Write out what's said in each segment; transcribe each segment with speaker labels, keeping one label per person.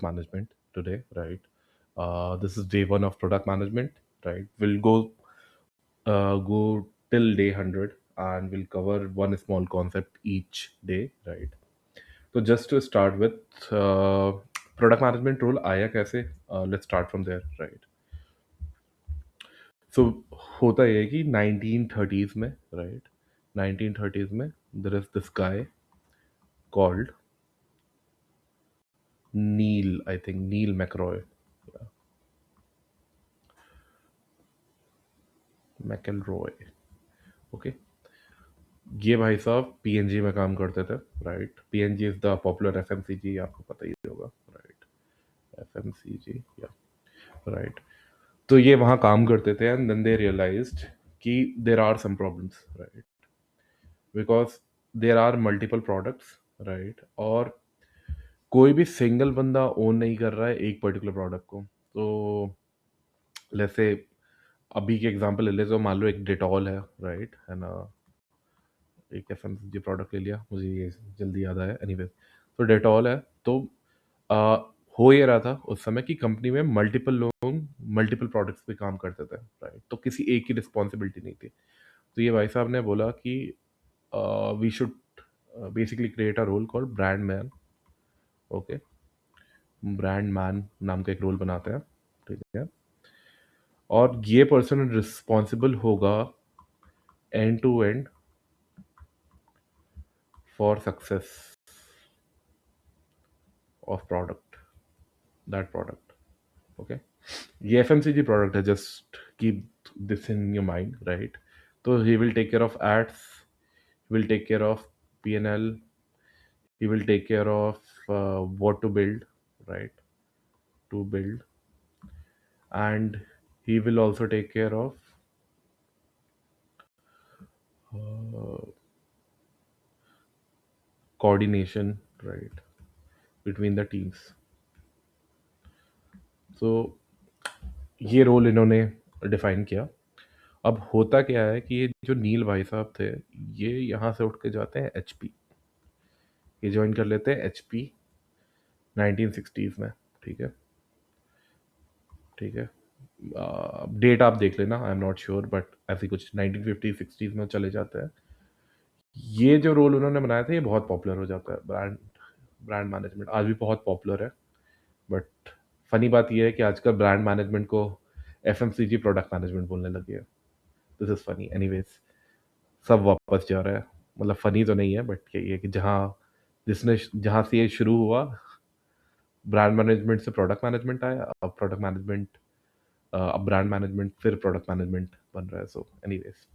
Speaker 1: management today, right? This is day one of product management, right? We'll go till day 100 and we'll cover one small concept each day, right? So just to start with, uh, product management role आया कैसे? Let's start from there, right? So होता ये है कि 1930s में, right? 1930s में there is this guy called Neil, I think Neil McRoy, yeah, McElroy, okay. ये भाई साहब पीएनजी में काम करते थे, right? PNG is the popular FMCG, आपको पता ही होगा, राइट? एफएमसीजी, या, राइट। तो ये वहाँ काम करते थे एंड देन दे रियलाइज्ड कि there are some problems, right? Because there are multiple products, right? और कोई भी सिंगल बंदा ओन नहीं कर रहा है एक पर्टिकुलर प्रोडक्ट को। तो जैसे अभी के एग्जांपल ले ले, तो मान लो एक डिटॉल है, राइट? है ना? एक एफएमसीजी प्रोडक्ट ले लिया, मुझे ये जल्दी याद आया, एनीवे। तो डेटॉल है, तो आ, हो ये रहा था उस समय कि कंपनी में मल्टीपल लोग मल्टीपल प्रोडक्ट्स पे काम करते थे, राइट? तो किसी एक की रिस्पॉन्सिबिलिटी नहीं थी। तो ये भाई साहब ने बोला कि we should basically create a role called brand man, okay. Brand man नाम का एक रोल बनाते हैं, ठीक है? और ये पर्सन रिस्पॉन्सिबल होगा end to end for success of product, that product, okay. ये एफएमसीजी प्रोडक्ट है, just keep this in your mind, right? तो he will take care of ads, will take care of P&L, he will take care of what to build, right? To build, and he will also take care of uh, coordination, right, between the teams. So ये role इन्होंने define किया। अब होता क्या है कि ये जो नील भाई साहब थे, ये यहाँ से उठ के जाते हैं HP, ये ज्वाइन कर लेते हैं HP 1960s में, ठीक है? ठीक है, डेट आप देख लेना, I am not sure, but ऐसी कुछ 1950-60s में चले जाते हैं। ये जो रोल उन्होंने बनाया था ये बहुत पॉपुलर हो जाता है, ब्रांड ब्रांड मैनेजमेंट आज भी बहुत पॉपुलर है। बट फनी बात ये है कि आजकल ब्रांड मैनेजमेंट को एफएमसीजी प्रोडक्ट मैनेजमेंट बोलने लगे हैं। This is funny, anyways. सब वापस जा रहा है, मतलब फनी तो नहीं है, बट यही है कि जहाँ से ये शुरू हुआ, ब्रांड मैनेजमेंट से प्रोडक्ट मैनेजमेंट आया, अब प्रोडक्ट मैनेजमेंट, अब ब्रांड मैनेजमेंट, फिर प्रोडक्ट मैनेजमेंट बन रहा है। सो एनीवेज,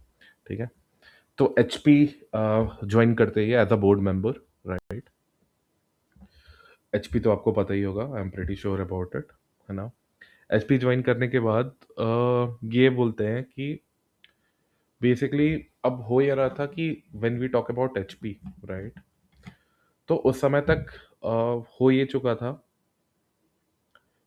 Speaker 1: ठीक है। तो HP ज्वाइन करते ही as a board member, right? HP तो आपको पता ही होगा, I am pretty sure about it, है ना? HP ज्वाइन करने के बाद ये बोलते हैं कि बेसिकली अब हो ये रहा था कि when we talk about HP, right? तो उस समय तक हो ये चुका था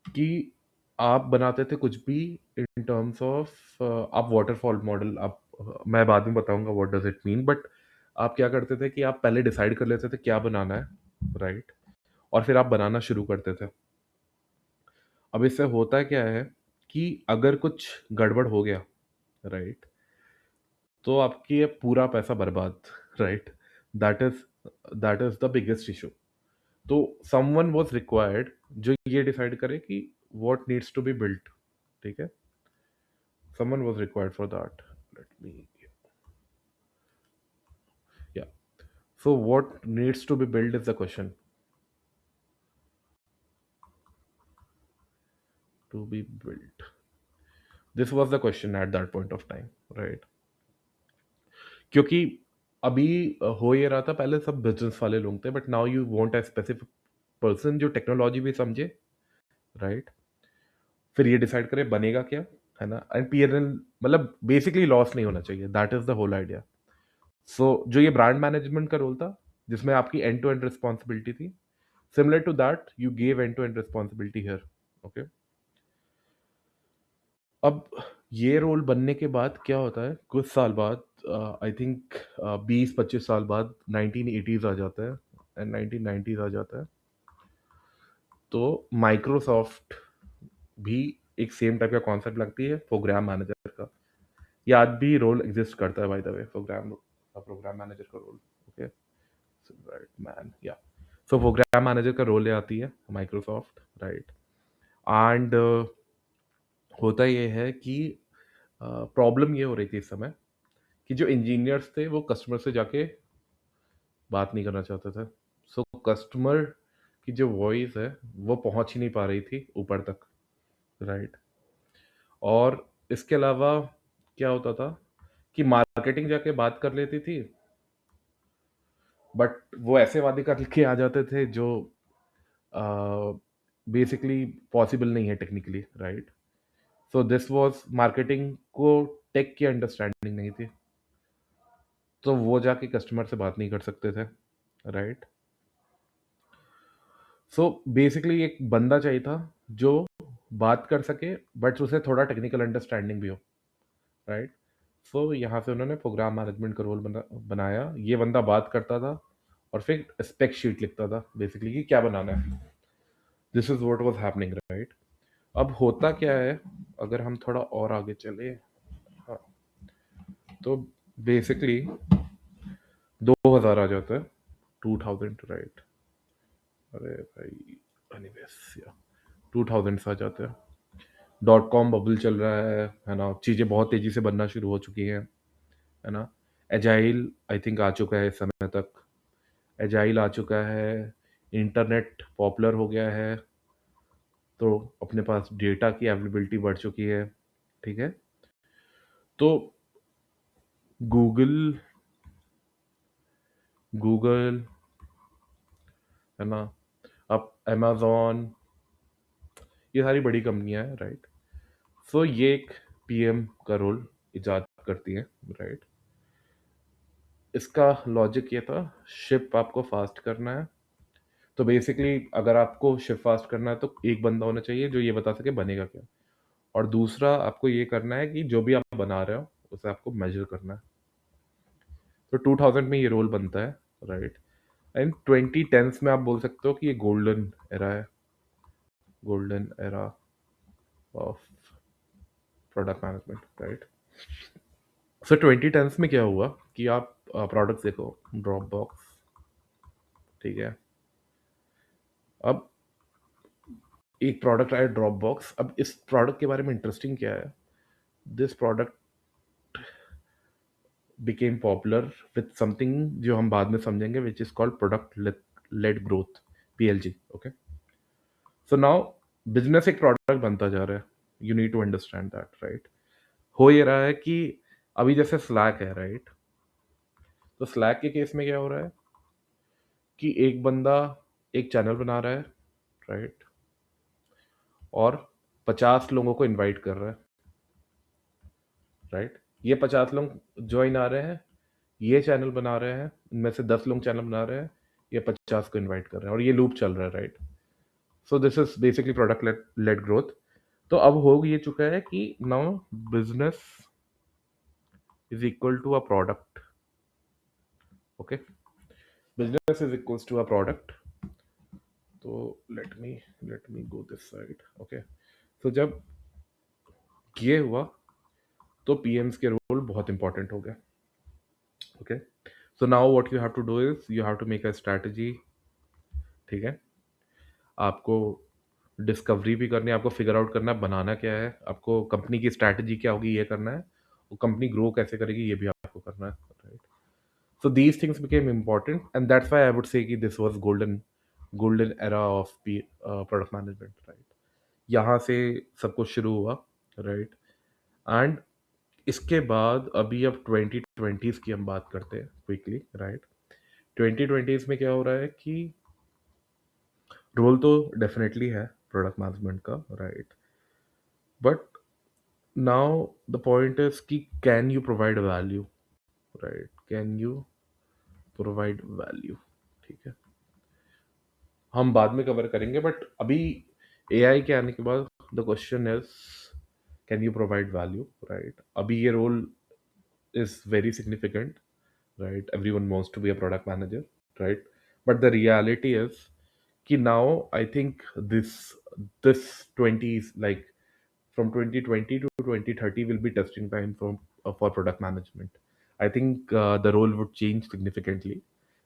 Speaker 1: कि आप बनाते थे कुछ भी इन टर्म्स ऑफ, आप वाटरफॉल मॉडल, आप मैं बाद में बताऊंगा what does it mean, but आप क्या करते थे कि आप पहले डिसाइड कर लेते थे क्या बनाना है, राइट? और फिर आप बनाना शुरू करते थे। अब इससे होता क्या है कि अगर कुछ गड़बड़ हो गया, राइट, तो आपकी ये पूरा पैसा बर्बाद, right? That is that is the biggest issue. तो समवन वाज रिक्वायर्ड जो ये डिसाइड करे कि what needs to be built, ठीक है? Someone was required for that. Let me, yeah, so what needs to be built is the question, to be built, this was the question at that point of time, right? क्योंकि अभी हो ये रहा था, पहले सब बिजनेस वाले लोग थे, but now you want a specific person जो टेक्नोलॉजी भी समझे, राइट? फिर ये डिसाइड करे बनेगा क्या, है ना? एंड पीएनएल, मतलब बेसिकली लॉस नहीं होना चाहिए, that is the whole idea. So जो ये ब्रांड मैनेजमेंट का रोल था, जिसमें आपकी एंड टू एंड रिस्पॉन्सिबिलिटी थी, similar to that you gave end to end responsibility here, okay. अब ये रोल बनने के बाद क्या होता है, कुछ साल बाद, आई थिंक 20-25 साल बाद 1980s आ जाता है एंड 1990s आ जाता है। तो माइक्रोसॉफ्ट भी एक सेम टाइप का कॉन्सेप्ट लगती है प्रोग्राम मैनेजर का। ये आज भी रोल एग्जिस्ट करता है by the way, programme manager का रोल। ओके, राइट मैन, या सो प्रोग्राम मैनेजर का रोल ले आती है माइक्रोसॉफ्ट, राइट। एंड होता ये है कि प्रॉब्लम ये हो रही थी इस समय कि जो इंजीनियर्स थे वो कस्टमर से जाके बात नहीं करना चाहते थे। सो कस्टमर की जो वॉइस है वो पहुंच ही नहीं पा रही थी ऊपर तक, राइट। और इसके अलावा क्या होता था कि मार्केटिंग जाके बात कर लेती थी, बट वो ऐसे वादे करके आ जाते थे जो बेसिकली पॉसिबल नहीं है technically, right. So this was marketing को टेक की अंडरस्टैंडिंग नहीं थी, तो वो जाके कस्टमर से बात नहीं कर सकते थे, राइट। सो बेसिकली एक बंदा चाहिए था जो बात कर सके बट उसे थोड़ा टेक्निकल अंडरस्टैंडिंग भी हो, राइट। सो यहाँ से उन्होंने प्रोग्राम मैनेजमेंट का रोल बनाया। ये बंदा बात करता था और फिर स्पेक शीट लिखता था बेसिकली कि क्या बनाना है। This is what was happening, right. अब होता क्या है, अगर हम थोड़ा और आगे चले, हाँ, तो बेसिकली 2000 आ जाता है, 2000, राइट। अरे भाई, एनीवेज, या 2000 आ जाते हैं। डॉट कॉम बबल चल रहा है ना, चीज़ें बहुत तेज़ी से बनना शुरू हो चुकी हैं, है ना। एजाइल आई थिंक आ चुका है इस समय तक, एजाइल आ चुका है, इंटरनेट पॉपुलर हो गया है, तो अपने पास डेटा की अवेलेबिलिटी बढ़ चुकी है, ठीक है। तो गूगल गूगल है ना, अब अमेजोन, ये सारी बड़ी कंपनियां हैं, राइट। सो ये एक पीएम का रोल इजाद करती है, राइट। इसका लॉजिक ये था, शिप आपको फास्ट करना है, तो बेसिकली अगर आपको शिप फास्ट करना है तो एक बंदा होना चाहिए जो ये बता सके बनेगा क्या, और दूसरा आपको ये करना है कि जो भी आप बना रहे हो उसे आपको मेजर करना है। तो 2000 में ये रोल बनता है, राइट। एंड 2010s में आप बोल सकते हो कि ये गोल्डन एरा है, golden era of product management, right. So 2010s में क्या हुआ कि आप प्रोडक्ट्स देखो, ड्रॉप बॉक्स, ठीक है। अब एक प्रोडक्ट आया ड्रॉप बॉक्स। अब इस प्रोडक्ट के बारे में इंटरेस्टिंग क्या है, this product became popular with something जो हम बाद में समझेंगे, which is called product led growth, PLG, okay. So now business एक प्रोडक्ट बनता जा रहा है, you need to understand that, right. हो ये रहा है कि अभी जैसे स्लैक है, राइट। तो स्लैक के केस में क्या हो रहा है कि एक बंदा एक चैनल बना रहा है, राइट, और 50 लोगों को इनवाइट कर रहा है, राइट। ये 50 लोग ज्वाइन आ रहे हैं, ये चैनल बना रहे हैं, इनमें से 10 लोग चैनल बना रहे हैं, ये 50 को इनवाइट कर रहे हैं, और ये लूप चल रहा है, right. So this is basically product led growth. तो अब हो ये चुका है कि now business is equal to a product, okay. Business is equals to a product. तो let me go this side, okay. तो जब ये हुआ तो पीएम्स के रोल बहुत इंपॉर्टेंट हो गया, okay. So now what you have to do is you have to make a strategy, ठीक है। आपको डिस्कवरी भी करनी है, आपको फिगर आउट करना है बनाना क्या है, आपको कंपनी की स्ट्रैटेजी क्या होगी ये करना है, वो कंपनी ग्रो कैसे करेगी ये भी आपको करना है, right. So these things became important and that's why I would say कि this was golden era of product management, right. यहाँ से सब कुछ शुरू हुआ, राइट। एंड इसके बाद अभी अब 2020s की हम बात करते हैं क्विकली, राइट। 2020s में क्या हो रहा है कि रोल तो डेफिनेटली है प्रोडक्ट मैनेजमेंट का, right. But now the point is कि can you provide value, right, can you provide value, ठीक है। हम बाद में कवर करेंगे, बट अभी एआई के आने के बाद the question is can you provide value, right. अभी ये role is very significant, right? Everyone wants to be a product manager, right? But the reality is कि now I think this 20s like from 2020 to 2030 will be testing time for product management. I think the role would change significantly.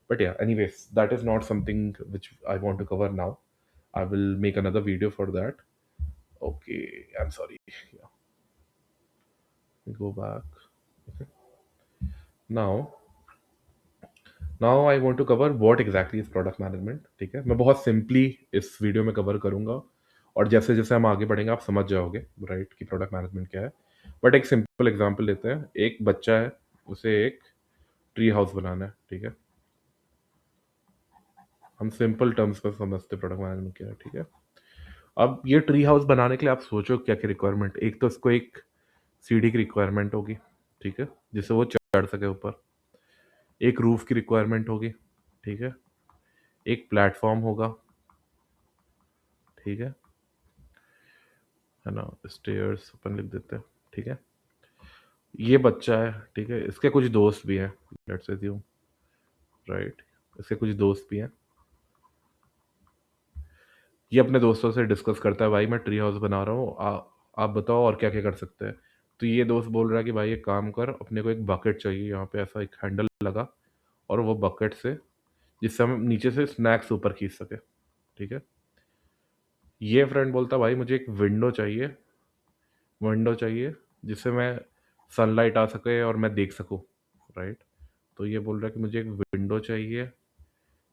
Speaker 1: But yeah, anyways, that is not something which I want to cover now. I will make another video for that. Okay, I'm sorry. Yeah, we go back. Okay. now now I want to cover what exactly is product management. ठीक है, मैं बहुत simply इस video में cover करूंगा, और जैसे जैसे हम आगे बढ़ेंगे आप समझ जाओगे राइट कि प्रोडक्ट मैनेजमेंट क्या है. बट एक सिंपल एग्जांपल लेते हैं. एक बच्चा है, उसे एक ट्री हाउस बनाना है. ठीक है, हम सिंपल टर्म्स में समझते प्रोडक्ट मैनेजमेंट क्या है. ठीक है, अब ये ट्री हाउस बनाने के लिए आप सोचो क्या क्या रिक्वायरमेंट. एक तो इसको एक सीढ़ी की रिक्वायरमेंट होगी. ठीक है, जिससे वो चढ़ सके ऊपर. एक रूफ की रिक्वायरमेंट होगी. ठीक है, एक प्लेटफॉर्म होगा. ठीक है ना, स्टेयर्स अपन लिख देते हैं. ठीक है, ये बच्चा है. ठीक है, इसके कुछ दोस्त भी हैं. लेट्स अज्यूम राइट, इसके कुछ दोस्त भी हैं. ये अपने दोस्तों से डिस्कस करता है, भाई मैं ट्री हाउस बना रहा हूँ, आप बताओ और क्या क्या कर सकते हैं. तो ये दोस्त बोल रहा है कि भाई एक काम कर, अपने को एक बकेट चाहिए, यहाँ पे ऐसा एक हैंडल लगा, और वो बकेट से जिससे हम नीचे से स्नैक्स ऊपर खींच सके. ठीक है, ये फ्रेंड बोलता है भाई मुझे एक विंडो चाहिए जिससे मैं सनलाइट आ सके और मैं देख सकूं. राइट, तो ये बोल रहा है कि मुझे एक विंडो चाहिए.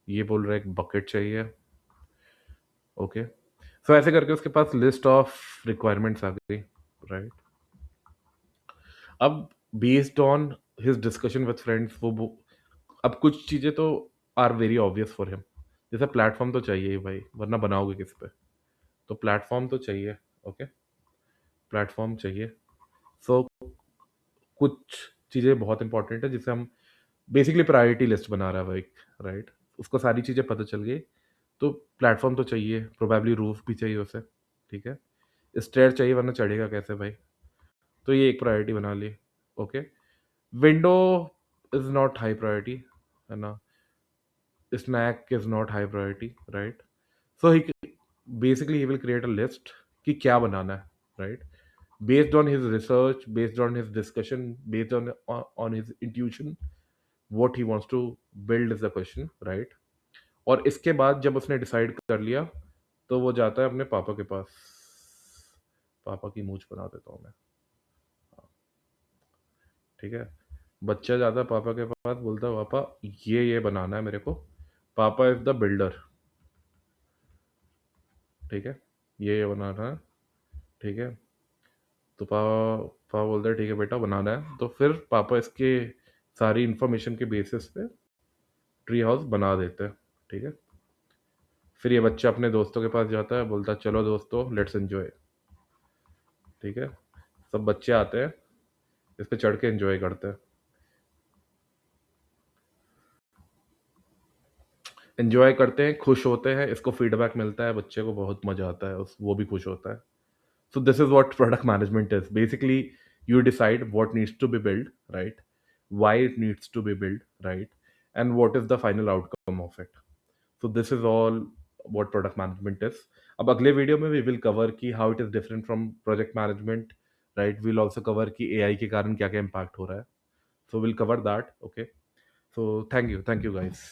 Speaker 1: ये बोल रहा है एक बकेट चाहिए. ओके, सो ऐसे करके उसके पास लिस्ट ऑफ रिक्वायरमेंट्स आ गई. राइट, अब based on his discussion with friends अब कुछ चीज़ें तो are very obvious for him. जैसे प्लेटफॉर्म तो चाहिए ही भाई, वरना बनाओगे किस पे. तो प्लेटफॉर्म तो चाहिए. ओके, प्लेटफॉर्म चाहिए. सो कुछ चीज़ें बहुत इंपॉर्टेंट है जिसे हम बेसिकली प्रायोरिटी लिस्ट बना रहा है भाई. राइट, उसको सारी चीज़ें पता चल गई. तो प्लेटफॉर्म तो चाहिए, प्रोबेबली रूफ भी चाहिए उसे. ठीक है, स्टेयर चाहिए वरना चढ़ेगा कैसे भाई. तो ये एक प्रायोरिटी बना ली. Okay, window is not high priority, है ना. Snack is not high priority. Right, so he basically he will create a list कि क्या बनाना है. राइट, based on his research, based on his discussion, based on his intuition, what he wants to build is the question. Right, और इसके बाद जब उसने डिसाइड कर लिया तो वो जाता है अपने पापा के पास. पापा की मूंछ बना देता हूँ मैं. ठीक है, बच्चा जाता है पापा के पास, बोलता है पापा ये बनाना है मेरे को. पापा इज द बिल्डर. ठीक है, ये बनाना है. ठीक है, तो पापा बोलता है ठीक है बेटा बनाना है. तो फिर पापा इसके सारी इंफॉर्मेशन के बेसिस पे ट्री हाउस बना देते हैं. ठीक है, फिर ये बच्चा अपने दोस्तों के पास जाता है, बोलता है चलो दोस्तों लेट्स एंजॉय. ठीक है, सब बच्चे आते हैं, इस पे चढ़ के एंजॉय करते हैं. एंजॉय करते हैं, खुश होते हैं, इसको फीडबैक मिलता है, बच्चे को बहुत मजा आता है, वो भी खुश होता है. So this is what product management is. Basically, you decide what needs to be built, right? Why it needs to be built, right? And what is the final outcome of it. So this is all what product management is. अब अगले video में we will cover कि how it is different from project management, right? We'll also cover कि AI के कारण क्या क्या impact हो रहा है. So we'll cover that. Okay. So thank you guys.